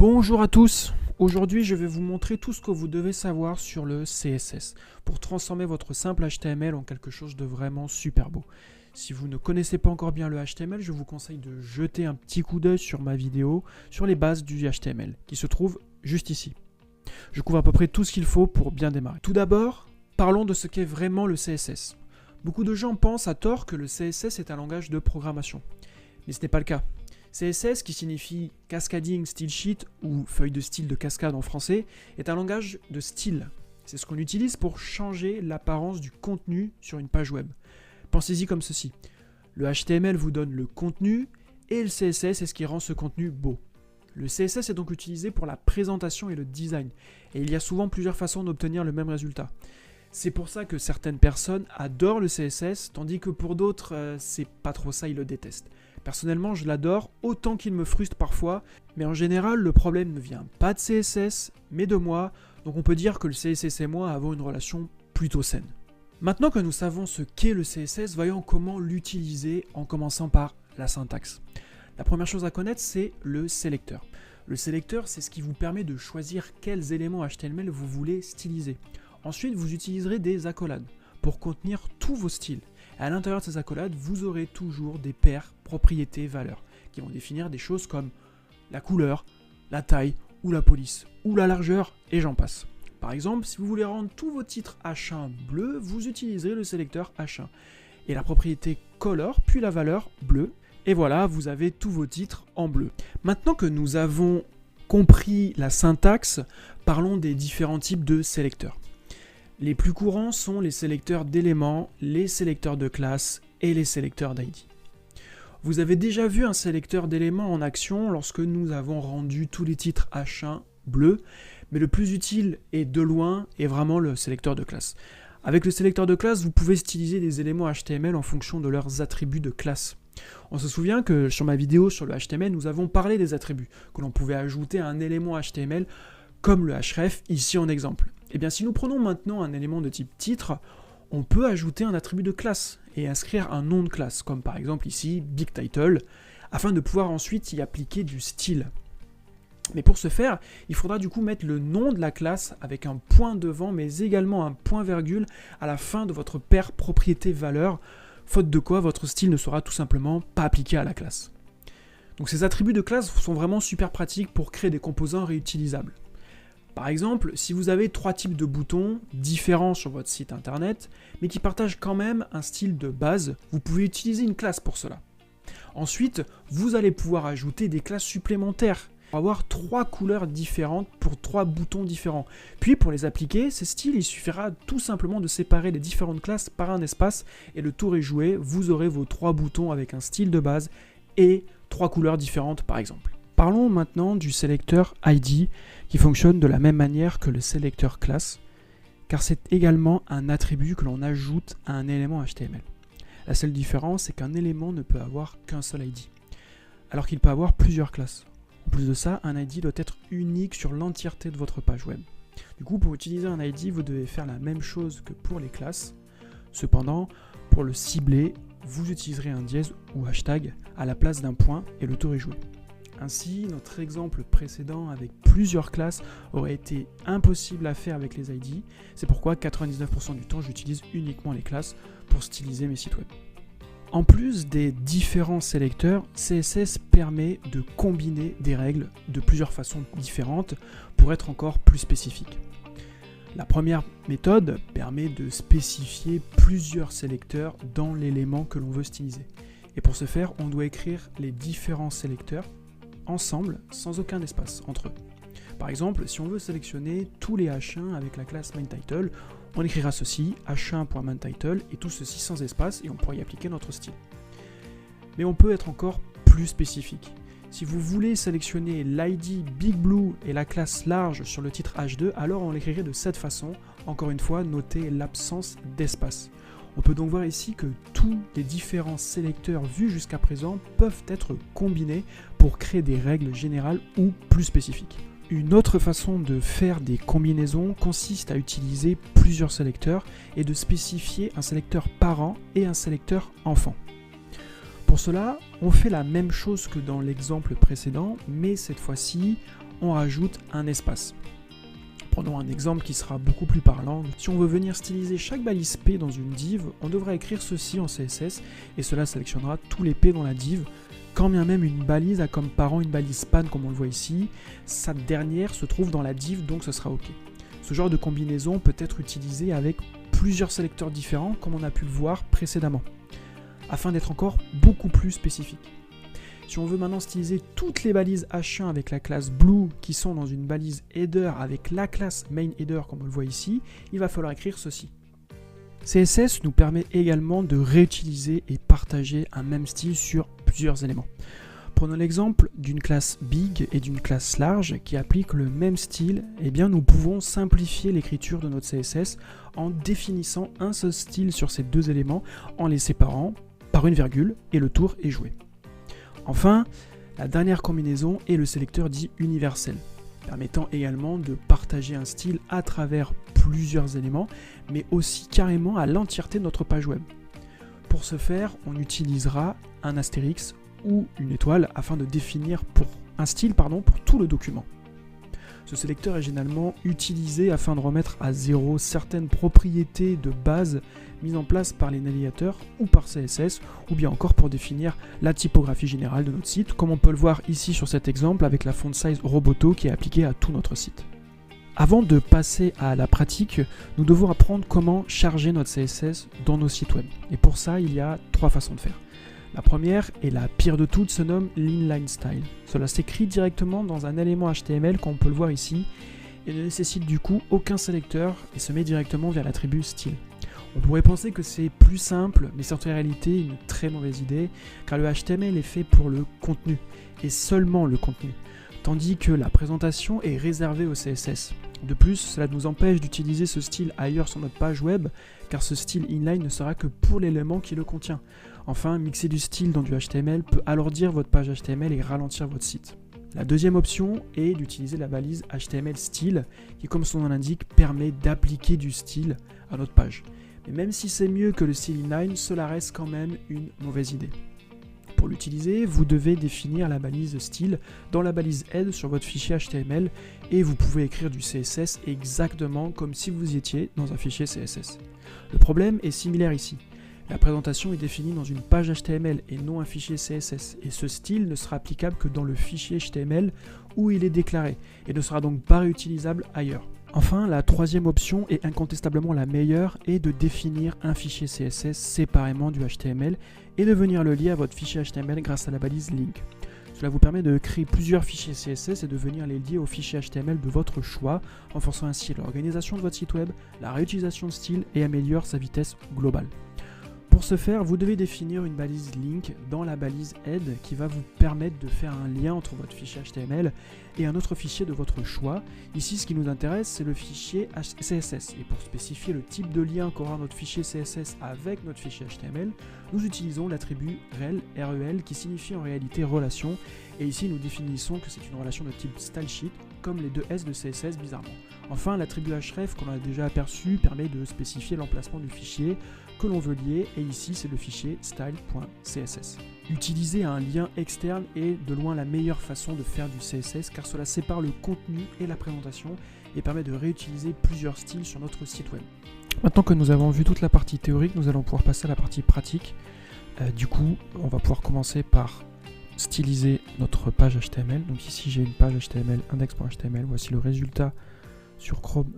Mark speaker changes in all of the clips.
Speaker 1: Bonjour à tous, aujourd'hui je vais vous montrer tout ce que vous devez savoir sur le CSS pour transformer votre simple HTML en quelque chose de vraiment super beau. Si vous ne connaissez pas encore bien le HTML, je vous conseille de jeter un petit coup d'œil sur ma vidéo sur les bases du HTML qui se trouve juste ici. Je couvre à peu près tout ce qu'il faut pour bien démarrer. Tout d'abord, parlons de ce qu'est vraiment le CSS. Beaucoup de gens pensent à tort que le CSS est un langage de programmation, mais ce n'est pas le cas. CSS, qui signifie Cascading Style Sheet ou feuille de style de cascade en français, est un langage de style. C'est ce qu'on utilise pour changer l'apparence du contenu sur une page web. Pensez-y comme ceci. Le HTML vous donne le contenu et le CSS est ce qui rend ce contenu beau. Le CSS est donc utilisé pour la présentation et le design, et il y a souvent plusieurs façons d'obtenir le même résultat. C'est pour ça que certaines personnes adorent le CSS, tandis que pour d'autres, c'est pas trop ça, ils le détestent. Personnellement, je l'adore autant qu'il me frustre parfois, mais en général, le problème ne vient pas de CSS, mais de moi, donc on peut dire que le CSS et moi avons une relation plutôt saine. Maintenant que nous savons ce qu'est le CSS, voyons comment l'utiliser en commençant par la syntaxe. La première chose à connaître, c'est le sélecteur. Le sélecteur, c'est ce qui vous permet de choisir quels éléments HTML vous voulez styliser. Ensuite, vous utiliserez des accolades pour contenir tous vos styles. Et à l'intérieur de ces accolades, vous aurez toujours des paires propriétés valeurs qui vont définir des choses comme la couleur, la taille ou la police ou la largeur et j'en passe. Par exemple, si vous voulez rendre tous vos titres H1 bleu, vous utiliserez le sélecteur H1 et la propriété color puis la valeur bleu. Et voilà, vous avez tous vos titres en bleu. Maintenant que nous avons compris la syntaxe, parlons des différents types de sélecteurs. Les plus courants sont les sélecteurs d'éléments, les sélecteurs de classes et les sélecteurs d'ID. Vous avez déjà vu un sélecteur d'éléments en action lorsque nous avons rendu tous les titres H1 bleu, mais le plus utile et de loin est vraiment le sélecteur de classe. Avec le sélecteur de classe, vous pouvez styliser des éléments HTML en fonction de leurs attributs de classe. On se souvient que sur ma vidéo sur le HTML, nous avons parlé des attributs, que l'on pouvait ajouter à un élément HTML comme le href ici en exemple. Et bien si nous prenons maintenant un élément de type titre, on peut ajouter un attribut de classe et inscrire un nom de classe, comme par exemple ici Big Title, afin de pouvoir ensuite y appliquer du style. Mais pour ce faire, il faudra du coup mettre le nom de la classe avec un point devant, mais également un point virgule à la fin de votre paire propriété valeur, faute de quoi votre style ne sera tout simplement pas appliqué à la classe. Donc ces attributs de classe sont vraiment super pratiques pour créer des composants réutilisables. Par exemple, si vous avez 3 types de boutons différents sur votre site internet, mais qui partagent quand même un style de base, vous pouvez utiliser une classe pour cela. Ensuite, vous allez pouvoir ajouter des classes supplémentaires, pour avoir 3 couleurs différentes pour 3 boutons différents. Puis pour les appliquer, ces styles, il suffira tout simplement de séparer les différentes classes par un espace, et le tour est joué, vous aurez vos 3 boutons avec un style de base et 3 couleurs différentes par exemple. Parlons maintenant du sélecteur ID qui fonctionne de la même manière que le sélecteur classe, car c'est également un attribut que l'on ajoute à un élément HTML. La seule différence, c'est qu'un élément ne peut avoir qu'un seul ID, alors qu'il peut avoir plusieurs classes. En plus de ça, un ID doit être unique sur l'entièreté de votre page web. Du coup, pour utiliser un ID, vous devez faire la même chose que pour les classes. Cependant, pour le cibler, vous utiliserez un dièse ou hashtag à la place d'un point et le tour est joué. Ainsi, notre exemple précédent avec plusieurs classes aurait été impossible à faire avec les ID. C'est pourquoi 99% du temps, j'utilise uniquement les classes pour styliser mes sites web. En plus des différents sélecteurs, CSS permet de combiner des règles de plusieurs façons différentes pour être encore plus spécifique. La première méthode permet de spécifier plusieurs sélecteurs dans l'élément que l'on veut styliser. Et pour ce faire, on doit écrire les différents sélecteurs ensemble sans aucun espace entre eux. Par exemple, si on veut sélectionner tous les H1 avec la classe MainTitle, on écrira ceci, h1.MainTitle, et tout ceci sans espace, et on pourra y appliquer notre style. Mais on peut être encore plus spécifique. Si vous voulez sélectionner l'ID Big Blue et la classe large sur le titre H2, alors on l'écrirait de cette façon, encore une fois, notez l'absence d'espace. On peut donc voir ici que tous les différents sélecteurs vus jusqu'à présent peuvent être combinés pour créer des règles générales ou plus spécifiques. Une autre façon de faire des combinaisons consiste à utiliser plusieurs sélecteurs et de spécifier un sélecteur parent et un sélecteur enfant. Pour cela, on fait la même chose que dans l'exemple précédent, mais cette fois-ci on rajoute un espace. Prenons un exemple qui sera beaucoup plus parlant. Si on veut venir styliser chaque balise P dans une div, on devra écrire ceci en CSS et cela sélectionnera tous les P dans la div. Quand bien même une balise a comme parent une balise span comme on le voit ici, sa dernière se trouve dans la div donc ce sera OK. Ce genre de combinaison peut être utilisé avec plusieurs sélecteurs différents comme on a pu le voir précédemment, afin d'être encore beaucoup plus spécifique. Si on veut maintenant styliser toutes les balises H1 avec la classe Blue qui sont dans une balise header avec la classe main header comme on le voit ici, il va falloir écrire ceci. CSS nous permet également de réutiliser et partager un même style sur plusieurs éléments. Prenons l'exemple d'une classe Big et d'une classe Large qui appliquent le même style. Eh bien, nous pouvons simplifier l'écriture de notre CSS en définissant un seul style sur ces deux éléments en les séparant par une virgule et le tour est joué. Enfin, la dernière combinaison est le sélecteur dit universel, permettant également de partager un style à travers plusieurs éléments, mais aussi carrément à l'entièreté de notre page web. Pour ce faire, on utilisera un astérix ou une étoile afin de définir un style pour tout le document. Ce sélecteur est généralement utilisé afin de remettre à zéro certaines propriétés de base mises en place par les navigateurs ou par CSS, ou bien encore pour définir la typographie générale de notre site, comme on peut le voir ici sur cet exemple avec la font size Roboto qui est appliquée à tout notre site. Avant de passer à la pratique, nous devons apprendre comment charger notre CSS dans nos sites web. Et pour ça, il y a 3 façons de faire. La première, et la pire de toutes, se nomme l'inline style. Cela s'écrit directement dans un élément HTML comme on peut le voir ici et ne nécessite du coup aucun sélecteur et se met directement via l'attribut style. On pourrait penser que c'est plus simple, mais c'est en réalité une très mauvaise idée car le HTML est fait pour le contenu et seulement le contenu, tandis que la présentation est réservée au CSS. De plus, cela nous empêche d'utiliser ce style ailleurs sur notre page web car ce style inline ne sera que pour l'élément qui le contient. Enfin, mixer du style dans du HTML peut alourdir votre page HTML et ralentir votre site. La deuxième option est d'utiliser la balise HTML style qui, comme son nom l'indique, permet d'appliquer du style à notre page. Mais même si c'est mieux que le style inline, cela reste quand même une mauvaise idée. Pour l'utiliser, vous devez définir la balise style dans la balise head sur votre fichier HTML et vous pouvez écrire du CSS exactement comme si vous étiez dans un fichier CSS. Le problème est similaire ici. La présentation est définie dans une page HTML et non un fichier CSS, et ce style ne sera applicable que dans le fichier HTML où il est déclaré, et ne sera donc pas réutilisable ailleurs. Enfin, la troisième option est incontestablement la meilleure, est de définir un fichier CSS séparément du HTML et de venir le lier à votre fichier HTML grâce à la balise link. Cela vous permet de créer plusieurs fichiers CSS et de venir les lier au fichier HTML de votre choix, renforçant ainsi l'organisation de votre site web, la réutilisation de style et améliore sa vitesse globale. Pour ce faire, vous devez définir une balise link dans la balise head qui va vous permettre de faire un lien entre votre fichier HTML et un autre fichier de votre choix. Ici, ce qui nous intéresse, c'est le fichier CSS. Et pour spécifier le type de lien qu'aura notre fichier CSS avec notre fichier HTML, nous utilisons l'attribut rel qui signifie en réalité relation. Et ici, nous définissons que c'est une relation de type stylesheet, comme les deux S de CSS bizarrement. Enfin, l'attribut href qu'on a déjà aperçu permet de spécifier l'emplacement du fichier que l'on veut lier, et ici c'est le fichier style.css. Utiliser un lien externe est de loin la meilleure façon de faire du CSS car cela sépare le contenu et la présentation et permet de réutiliser plusieurs styles sur notre site web. Maintenant que nous avons vu toute la partie théorique, nous allons pouvoir passer à la partie pratique. Du coup, on va pouvoir commencer par styliser notre page HTML. Donc ici j'ai une page HTML index.html, voici le résultat sur Chrome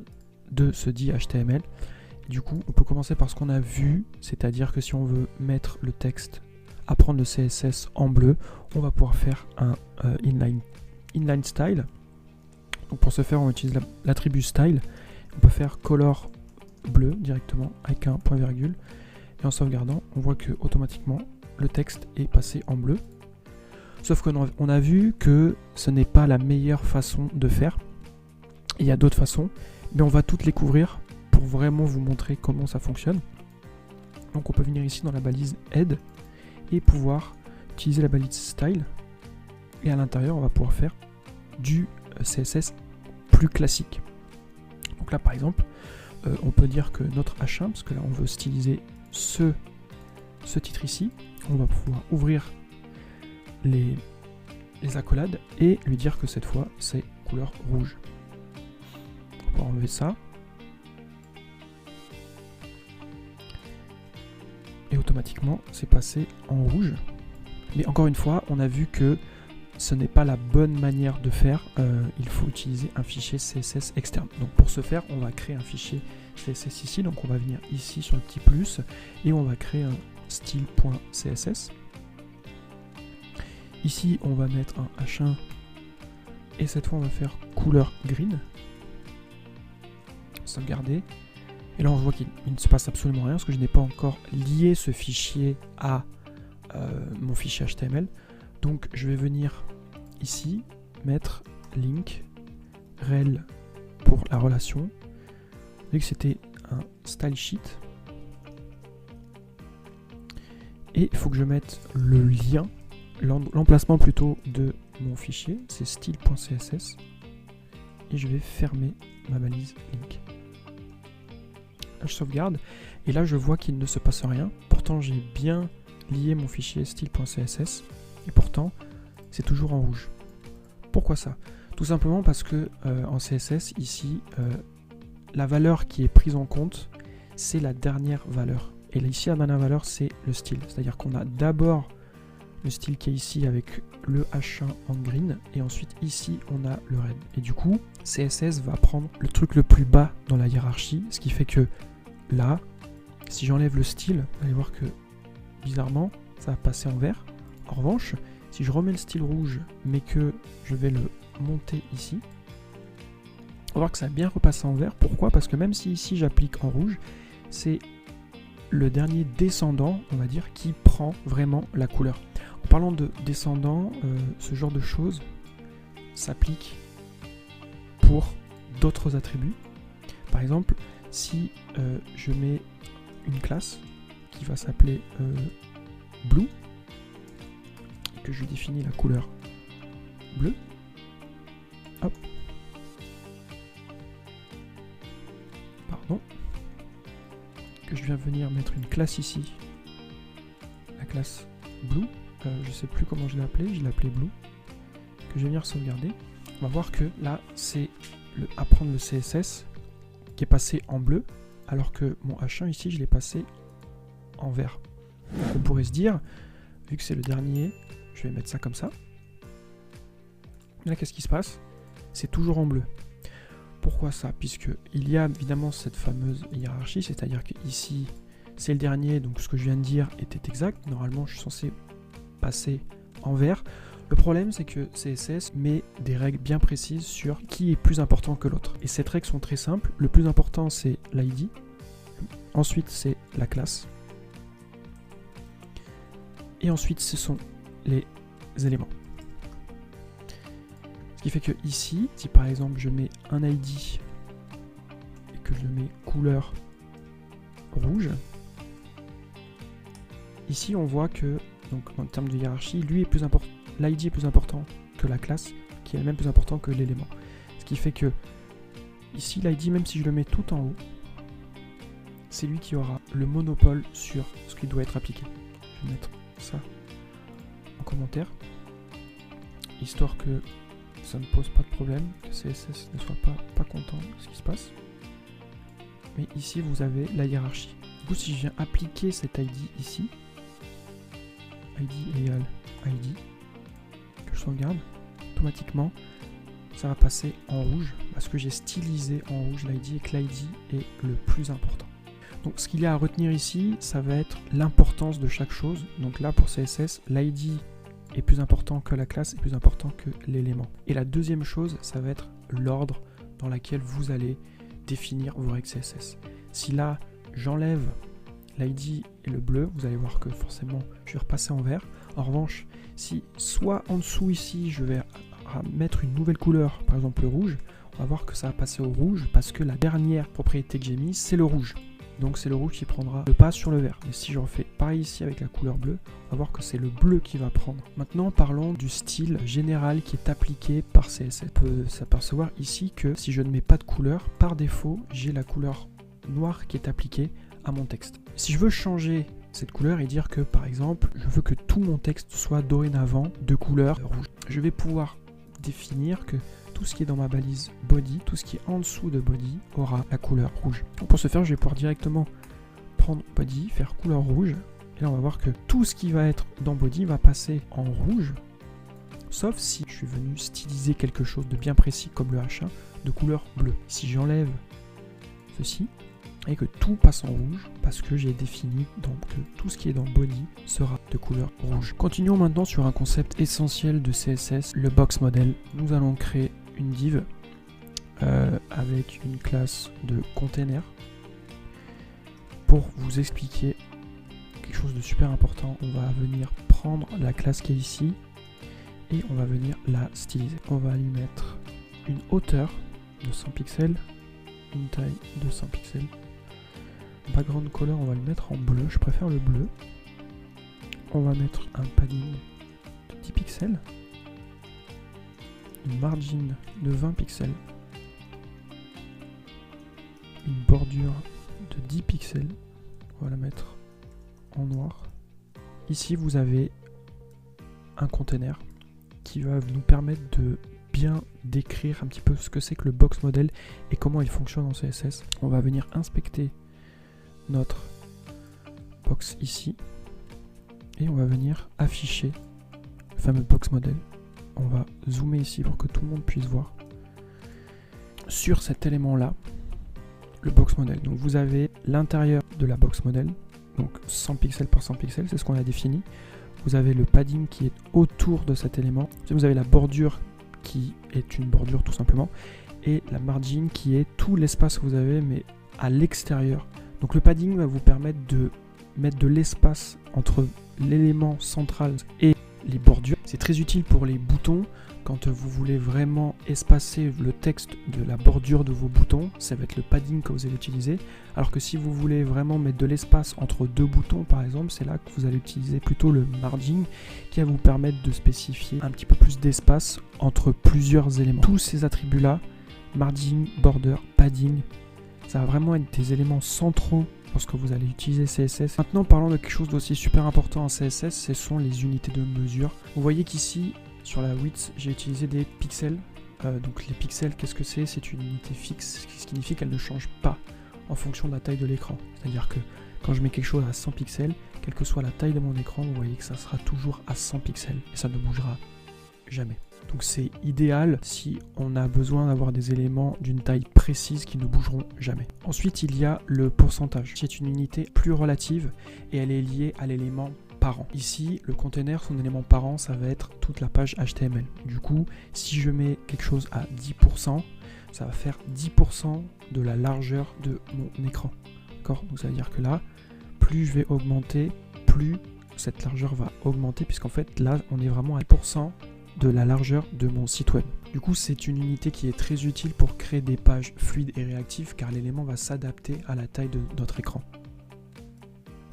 Speaker 1: de ce dit HTML. Du coup, on peut commencer par ce qu'on a vu, c'est-à-dire que si on veut mettre le texte, apprendre le CSS en bleu, on va pouvoir faire un inline style. Donc pour ce faire, on utilise l'attribut style. On peut faire color bleu directement avec un point virgule. Et en sauvegardant, on voit que automatiquement le texte est passé en bleu. Sauf qu'on a vu que ce n'est pas la meilleure façon de faire. Il y a d'autres façons, mais on va toutes les couvrir pour vraiment vous montrer comment ça fonctionne. Donc on peut venir ici dans la balise head et pouvoir utiliser la balise style, et à l'intérieur on va pouvoir faire du CSS plus classique. Donc là par exemple on peut dire que notre H1, parce que là on veut styliser ce titre ici, on va pouvoir ouvrir les accolades et lui dire que cette fois c'est couleur rouge. On va enlever ça. Et automatiquement, c'est passé en rouge. Mais encore une fois, on a vu que ce n'est pas la bonne manière de faire. Il faut utiliser un fichier CSS externe. Donc pour ce faire, on va créer un fichier CSS ici. Donc on va venir ici sur le petit plus et on va créer un style.css. Ici, on va mettre un H1 et cette fois, on va faire couleur green. Sauvegarder. Et là, on voit qu'il ne se passe absolument rien parce que je n'ai pas encore lié ce fichier à mon fichier HTML. Donc, je vais venir ici mettre link rel pour la relation. Vu que c'était un style sheet. Et il faut que je mette le lien, l'emplacement plutôt de mon fichier, c'est style.css. Et je vais fermer ma balise link. Là, je sauvegarde. Et là, je vois qu'il ne se passe rien. Pourtant, j'ai bien lié mon fichier style.css. Et pourtant, c'est toujours en rouge. Pourquoi ça? Tout simplement parce que en CSS, ici, la valeur qui est prise en compte, c'est la dernière valeur. Et là, ici, la dernière valeur, c'est le style. C'est-à-dire qu'on a d'abord le style qui est ici avec le H1 en green. Et ensuite, ici, on a le red. Et du coup, CSS va prendre le truc le plus bas dans la hiérarchie. Ce qui fait que là, si j'enlève le style, vous allez voir que, bizarrement, ça va passer en vert. En revanche, si je remets le style rouge, mais que je vais le monter ici, on va voir que ça va bien repasser en vert. Pourquoi? Parce que même si ici, j'applique en rouge, c'est le dernier descendant, on va dire, qui prend vraiment la couleur. En parlant de descendant, ce genre de choses s'applique pour d'autres attributs. Par exemple, si je mets une classe qui va s'appeler blue, et que je définis la couleur bleue, hop, pardon, que je viens venir mettre une classe ici, la classe blue, je sais plus comment je l'ai appelée, blue, que je vais venir sauvegarder. On va voir que là c'est apprendre le CSS qui est passé en bleu, alors que mon H1 ici je l'ai passé en vert. Donc on pourrait se dire, vu que c'est le dernier, je vais mettre ça comme ça. Là qu'est-ce qui se passe? C'est toujours en bleu. Pourquoi ça? Puisque il y a évidemment cette fameuse hiérarchie, c'est-à-dire que ici c'est le dernier, donc ce que je viens de dire était exact. Normalement je suis censé passer en vert. Le problème c'est que CSS met des règles bien précises sur qui est plus important que l'autre. Et ces règles sont très simples. Le plus important c'est l'ID, ensuite c'est la classe, et ensuite ce sont les éléments. Ce qui fait que ici, si par exemple je mets un ID et que je mets couleur rouge, ici on voit que, donc en termes de hiérarchie, lui est plus important, l'ID est plus important que la classe, qui est même plus important que l'élément. Ce qui fait que ici l'ID, même si je le mets tout en haut, c'est lui qui aura le monopole sur ce qui doit être appliqué. Je vais mettre ça en commentaire, histoire que ça ne pose pas de problème, que CSS ne soit pas content de ce qui se passe. Mais ici vous avez la hiérarchie. Du coup, si je viens appliquer cet ID ici, ID égale ID, que je sauvegarde, automatiquement ça va passer en rouge parce que j'ai stylisé en rouge l'ID et que l'ID est le plus important. Donc ce qu'il y a à retenir ici, ça va être l'importance de chaque chose. Donc là pour CSS, l'ID est plus important que la classe, est plus important que l'élément. Et la deuxième chose, ça va être l'ordre dans lequel vous allez définir vos règles CSS. Si là, j'enlève l'ID et le bleu, vous allez voir que forcément, je vais repasser en vert. En revanche, si soit en dessous ici, je vais mettre une nouvelle couleur, par exemple le rouge, on va voir que ça va passer au rouge parce que la dernière propriété que j'ai mise, c'est le rouge. Donc c'est le rouge qui prendra le pas sur le vert. Mais si je refais pareil ici avec la couleur bleue, on va voir que c'est le bleu qui va prendre. Maintenant parlons du style général qui est appliqué par CSS. On peut s'apercevoir ici que si je ne mets pas de couleur, par défaut, j'ai la couleur noire qui est appliquée à mon texte. Si je veux changer cette couleur et dire que par exemple, je veux que tout mon texte soit dorénavant de couleur rouge, je vais pouvoir définir que tout tout ce qui est dans ma balise body, tout ce qui est en dessous de body aura la couleur rouge. Donc pour ce faire, je vais pouvoir directement prendre body, faire couleur rouge. Et là, on va voir que tout ce qui va être dans body va passer en rouge. Sauf si je suis venu styliser quelque chose de bien précis comme le H1 de couleur bleue. Si j'enlève ceci et que tout passe en rouge parce que j'ai défini donc que tout ce qui est dans body sera de couleur rouge. Continuons maintenant sur un concept essentiel de CSS, le box model. Nous allons créer une div avec une classe de container. Pour vous expliquer quelque chose de super important, on va venir prendre la classe qui est ici et on va venir la styliser. On va lui mettre une hauteur de 100 pixels, une taille de 100 pixels. Background color, on va le mettre en bleu, je préfère le bleu. On va mettre un padding de 10 pixels, une margin de 20 pixels, une bordure de 10 pixels, on va la mettre en noir. Ici vous avez un container qui va nous permettre de bien décrire un petit peu ce que c'est que le box model et comment il fonctionne en CSS. On va venir inspecter notre box ici et on va venir afficher le fameux box model. On va zoomer ici pour que tout le monde puisse voir sur cet élément là le box model. Donc vous avez l'intérieur de la box model, donc 100 pixels par 100 pixels, c'est ce qu'on a défini. Vous avez le padding qui est autour de cet élément. Vous avez la bordure qui est une bordure tout simplement et la margin qui est tout l'espace que vous avez mais à l'extérieur. Donc le padding va vous permettre de mettre de l'espace entre l'élément central et les bordures. C'est très utile pour les boutons quand vous voulez vraiment espacer le texte de la bordure de vos boutons, ça va être le padding que vous allez utiliser. Alors que si vous voulez vraiment mettre de l'espace entre deux boutons par exemple, c'est là que vous allez utiliser plutôt le margin qui va vous permettre de spécifier un petit peu plus d'espace entre plusieurs éléments. Tous ces attributs là, margin, border, padding, ça va vraiment être des éléments centraux lorsque vous allez utiliser CSS. Maintenant, parlons de quelque chose d'aussi super important en CSS, ce sont les unités de mesure. Vous voyez qu'ici, sur la width, j'ai utilisé des pixels. Donc les pixels, qu'est-ce que c'est? C'est une unité fixe, ce qui signifie qu'elle ne change pas en fonction de la taille de l'écran. C'est-à-dire que quand je mets quelque chose à 100 pixels, quelle que soit la taille de mon écran, vous voyez que ça sera toujours à 100 pixels et ça ne bougera jamais. Donc c'est idéal si on a besoin d'avoir des éléments d'une taille précise qui ne bougeront jamais. Ensuite, il y a le pourcentage. C'est une unité plus relative et elle est liée à l'élément parent. Ici, le container, son élément parent, ça va être toute la page HTML. Du coup, si je mets quelque chose à 10%, ça va faire 10% de la largeur de mon écran. D'accord? Donc ça veut dire que là, plus je vais augmenter, plus cette largeur va augmenter, puisqu'en fait, là, on est vraiment à 10% de la largeur de mon site web. Du coup, c'est une unité qui est très utile pour créer des pages fluides et réactives car l'élément va s'adapter à la taille de notre écran.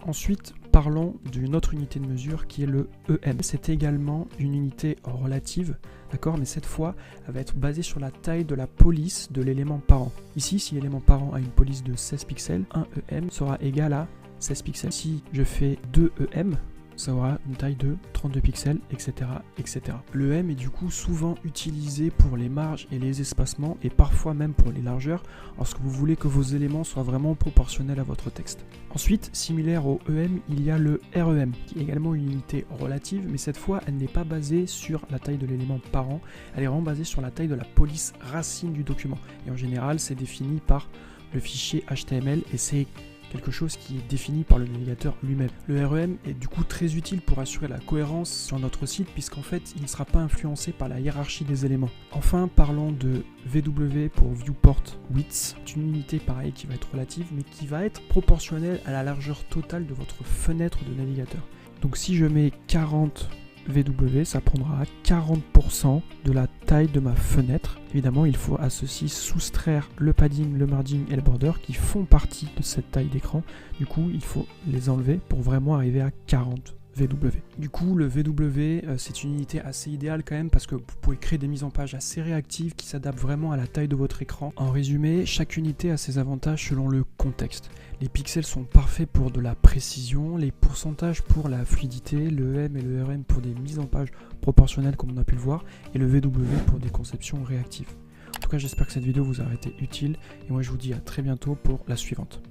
Speaker 1: Ensuite, parlons d'une autre unité de mesure qui est le EM. C'est également une unité relative, d'accord, mais cette fois, elle va être basée sur la taille de la police de l'élément parent. Ici, si l'élément parent a une police de 16 pixels, un EM sera égal à 16 pixels. Si je fais 2 EM, ça aura une taille de 32 pixels, etc., etc. Le EM est du coup souvent utilisé pour les marges et les espacements et parfois même pour les largeurs lorsque vous voulez que vos éléments soient vraiment proportionnels à votre texte. Ensuite, similaire au EM, il y a le REM qui est également une unité relative, mais cette fois elle n'est pas basée sur la taille de l'élément parent, elle est vraiment basée sur la taille de la police racine du document. Et en général, c'est défini par le fichier HTML et c'est quelque chose qui est défini par le navigateur lui-même. Le REM est du coup très utile pour assurer la cohérence sur notre site puisqu'en fait il ne sera pas influencé par la hiérarchie des éléments. Enfin, parlons de VW pour Viewport Width. C'est une unité pareil qui va être relative mais qui va être proportionnelle à la largeur totale de votre fenêtre de navigateur. Donc si je mets 40 VW, ça prendra 40% de la taille de ma fenêtre. Évidemment, il faut à ceci soustraire le padding, le margin et le border qui font partie de cette taille d'écran. Du coup, il faut les enlever pour vraiment arriver à 40 VW. Du coup, le VW, c'est une unité assez idéale quand même parce que vous pouvez créer des mises en page assez réactives qui s'adaptent vraiment à la taille de votre écran. En résumé, chaque unité a ses avantages selon le contexte. Les pixels sont parfaits pour de la précision, les pourcentages pour la fluidité, le M et le RM pour des mises en page proportionnelles comme on a pu le voir, et le VW pour des conceptions réactives. En tout cas, j'espère que cette vidéo vous aura été utile et moi je vous dis à très bientôt pour la suivante.